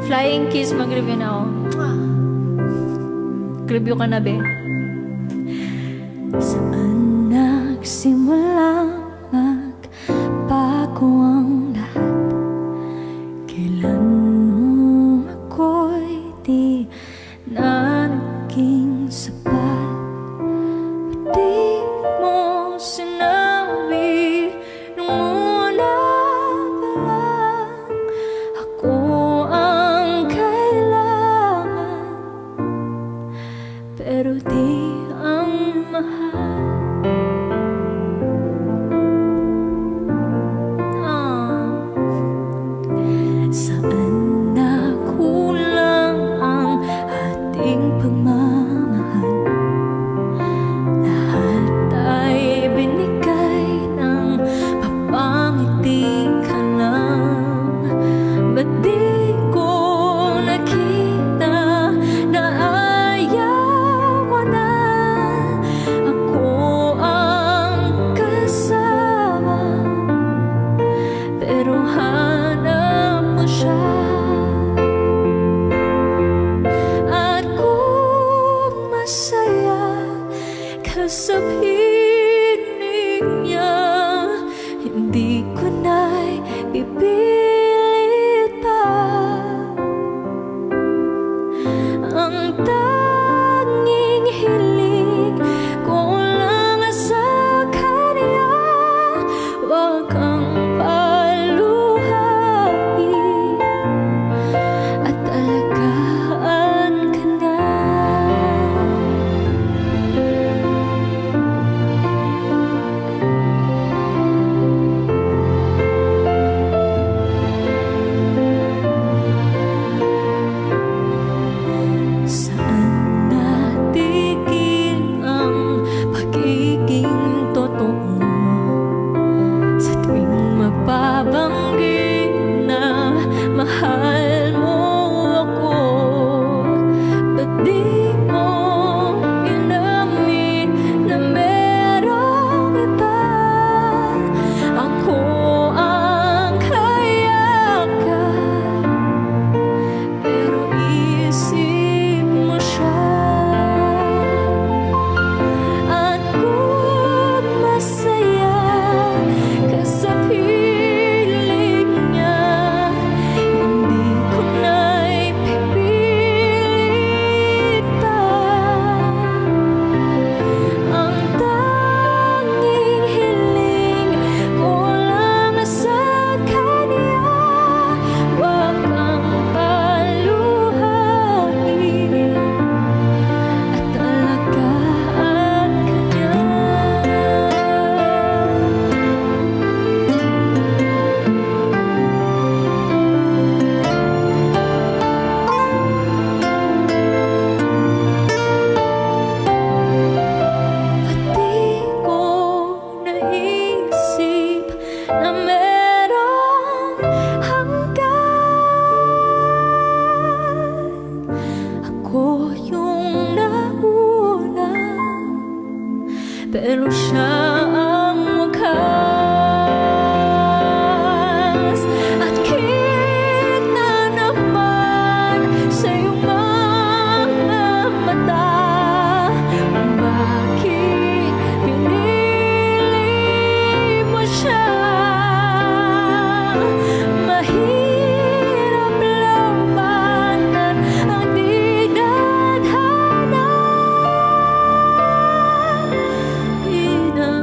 Flying Kiss, mag-review na ako. Review ka na, be. Saan nagsimula magbago ang lahat? Kailan nung ako'y di na naging sapat? Ba't di mo sinabi nung una pa lang ako ang kailangan, pero di ang mahal? Saan nakulang ang ating pagmamahal? Lahat ay binigay ng papangiti ka lang. Ba't di ko nakita na ayaw mo na ako ang kasama, pero hanap mo siya? At kung masaya ka sa piling niya, hindi ko na'y ipilit pa. Ang tanging hiling ko lang sa kanya, wag kang paluhain at alagaan ka na. Saan natigil ang pagiging totoo? Sa tuwing magbabanggit na mahal mo ako, ba't di mo inamin na merong iba? Ako ang kayakan, pero isip mo siya. At kung masaya ka sa piling niya, hindi ko na'y pipilit pa. Ang tanging hiling ko lang sa kanya, wag kang paluhain at alagaan ka niya. Ba't di ko naisip na merong hanggan? Ako yung nauna, pero siya ang wakas. At kita naman sa iyong mga mata kung bakit pinili mo siya. Mahirap labanan ang di dadhana, pinapaubaya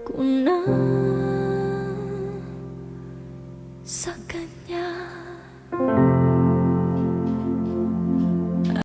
ko na.